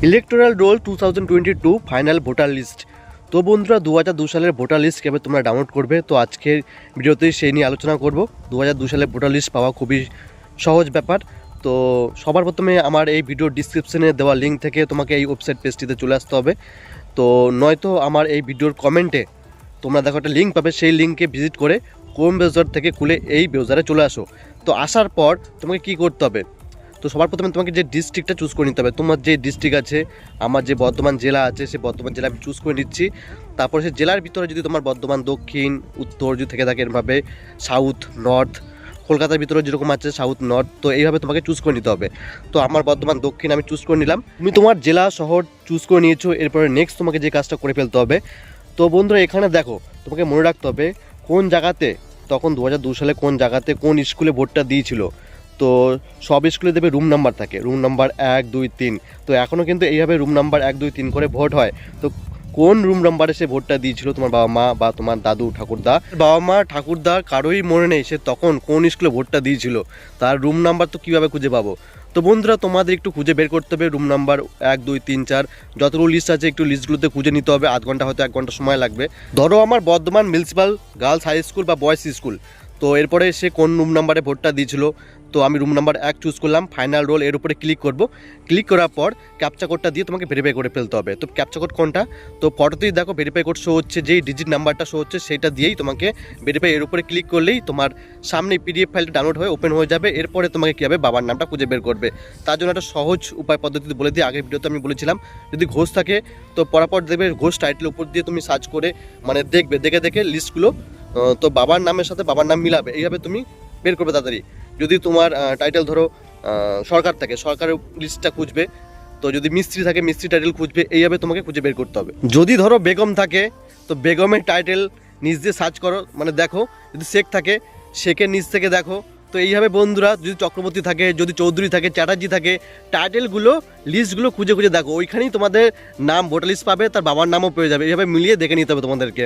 Electoral roll 2022 final voter list. তো বন্ধুরা 2002 সালের ভোটার লিস্ট কীভাবে তোমরা ডাউনলোড করবে, তো আজকের ভিডিওতে সেই নিয়ে আলোচনা করব। 2002 সালের ভোটার লিস্ট পাওয়া খুবই সহজ ব্যাপার। তো সবার প্রথমে আমার এই ভিডিওর ডিসক্রিপশনে দেওয়া লিঙ্ক থেকে তোমাকে এই ওয়েবসাইট পেজটিতে চলে আসতে হবে। তো নয়তো আমার এই ভিডিওর কমেন্টে তোমরা দেখো একটা লিঙ্ক পাবে, সেই লিঙ্কে ভিজিট করে ক্রোম ব্রাউজার থেকে খুলে এই ব্রাউজারে চলে আসো। তো আসার পর তোমাকে কি করতে হবে, তো সবার প্রথমে তোমাকে যে ডিস্ট্রিক্টটা চুজ করে নিতে হবে। তোমার যে ডিস্ট্রিক্ট আছে, আমার যে বর্ধমান জেলা আছে, সেই বর্ধমান জেলা আমি চুজ করে নিচ্ছি। তারপর সেই জেলার ভিতরে যদি তোমার বর্ধমান দক্ষিণ উত্তর যদি থেকে থাকে, এরভাবে সাউথ নর্থ, কলকাতার ভিতরে যেরকম আছে সাউথ নর্থ, তো এইভাবে তোমাকে চুজ করে নিতে হবে। তো আমার বর্ধমান দক্ষিণ আমি চুজ করে নিলাম। তুমি তোমার জেলা শহর চুজ করে নিয়েছো, এরপরে নেক্সট তোমাকে যে কাজটা করে ফেলতে হবে। তো বন্ধুরা এখানে দেখো, তোমাকে মনে রাখতে হবে কোন জায়গাতে তখন 2002 সালে কোন জায়গাতে কোন স্কুলে ভোটটা দিয়েছিল। তো সব স্কুলে দেবে রুম নাম্বার থাকে, রুম নাম্বার 1, 2, 3। তো এখনও কিন্তু এইভাবে রুম নাম্বার 1, 2, 3 করে ভোট হয়। তো কোন রুম নাম্বারে সে ভোটটা দিয়েছিল, তোমার বাবা মা বা তোমার দাদু ঠাকুরদা, বাবা মা ঠাকুরদা কারোই মনে নেই সে তখন কোন স্কুলে ভোটটা দিয়েছিল, তার রুম নাম্বার তো কীভাবে খুঁজে পাবো। তো বন্ধুরা তোমাদের একটু খুঁজে বের করতে হবে রুম নাম্বার 1, 2, 3, 4 যতগুলো লিস্ট আছে, একটু লিস্টগুলোতে খুঁজে নিতে হবে। আধ ঘন্টা হয়তো 1 ঘন্টা সময় লাগবে। ধরো আমার Bardhaman municipal girls high school বা বয়েজ স্কুল, তো এরপরে সে কোন রুম নাম্বারে ভোটটা দিয়েছিল, তো আমি রুম নাম্বার 1 চুজ করলাম। ফাইনাল রোল এর উপরে ক্লিক করব। ক্লিক করার পর ক্যাপচা কোডটা দিয়ে তোমাকে ভেরিফাই করে ফেলতে হবে। তো ক্যাপচা কোড কোনটা, তো ফটোতেই দেখো ভেরিফাই কোড শো হচ্ছে, যেই ডিজিট নাম্বারটা শো হচ্ছে সেটা দিয়েই তোমাকে ভেরিফাই, এর উপরে ক্লিক করলেই তোমার সামনে পিডিএফ ফাইলটা ডাউনলোড হয়ে ওপেন হয়ে যাবে। এরপরে তোমাকে কী হবে, বাবার নামটা খুঁজে বের করবে। তার জন্য একটা সহজ উপায় পদ্ধতি বলে দিই, আগের ভিডিওতে আমি বলেছিলাম। যদি ঘোষ থাকে তো পরাপর দেবে ঘোষ টাইটেলের উপর দিয়ে তুমি সার্চ করে মানে দেখবে, দেখে দেখে লিস্টগুলো তো বাবার নামের সাথে বাবার নাম মিলাবে, এইভাবে তুমি বের করবে তাড়াতাড়ি। যদি তোমার টাইটেল ধরো সরকার থাকে, সরকারের লিস্টটা খুঁজবে। তো যদি মিস্ত্রি থাকে, মিস্ত্রি টাইটেল খুঁজবে। এইভাবে তোমাকে খুঁজে বের করতে হবে। যদি ধরো বেগম থাকে, তো বেগমের টাইটেল নিজ দিয়ে সার্চ করো, মানে দেখো। যদি শেখ থাকে, শেখের নিচ থেকে দেখো। তো এইভাবে বন্ধুরা, যদি চক্রবর্তী থাকে, যদি চৌধুরী থাকে, চ্যাটার্জি থাকে, টাইটেলগুলো লিস্টগুলো খুঁজে খুঁজে দেখো। ওইখানেই তোমাদের নাম ভোটার লিস্ট পাবে, তার বাবার নামও পেয়ে যাবে। এইভাবে মিলিয়ে দেখে নিতে হবে তোমাদেরকে।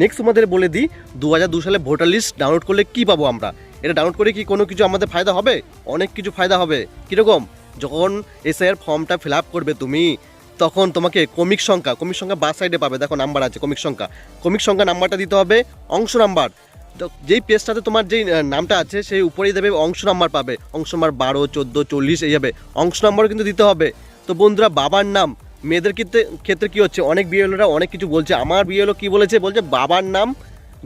নেক্সট তোমাদের বলে দিই 2002 সালে ভোটার লিস্ট ডাউনলোড করলে কী পাবো আমরা। এটা ডাউনলোড করে কি কোনো কিছু আমাদের ফায়দা হবে? অনেক কিছু ফায়দা হবে। কীরকম, যখন এসআইআর ফর্মটা ফিল আপ করবে তুমি, তখন তোমাকে ক্রমিক সংখ্যা বাঁ সাইডে পাবে, দেখো নাম্বার আছে ক্রমিক সংখ্যা নাম্বারটা দিতে হবে। অংশ নাম্বার, তো যেই পেজটাতে তোমার যেই নামটা আছে সেই উপরেই দেবে অংশ নাম্বার পাবে, অংশ নাম্বার 12, 14, 40 এইভাবে অংশ নাম্বারও কিন্তু দিতে হবে। তো বন্ধুরা বাবার নাম মেয়েদের ক্ষেত্রে কী হচ্ছে, অনেক বিএলওরা অনেক কিছু বলছে। আমার বিএলও কী বলছে বাবার নাম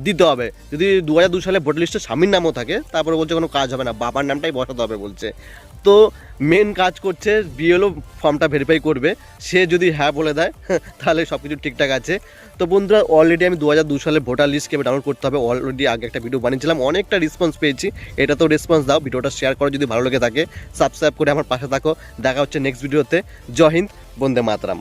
দিতে হবে। যদি 2002 সালে ভোটার লিস্টে স্বামীর নামও থাকে, তারপরে বলছে কোনো কাজ হবে না, বাবার নামটাই বসাতে হবে বলছে। তো মেন কাজ করছে বিএলও ফর্মটা ভেরিফাই করবে, সে যদি হ্যাঁ বলে দেয় তাহলে সব কিছু ঠিকঠাক আছে। তো বন্ধুরা অলরেডি আমি 2002 সালে ভোটার লিস্ট কীভাবে ডাউনলোড করতে হবে অলরেডি আগে একটা ভিডিও বানিয়েছিলাম, অনেকটা রেসপন্স পেয়েছি। এটা তো রেসপন্স দাও, ভিডিওটা শেয়ার করো যদি ভালো লেগে থাকে, সাবস্ক্রাইব করে আমার পাশে থাকো। দেখা হচ্ছে নেক্সট ভিডিওতে। জয় হিন্দ, বন্দে মাতরম।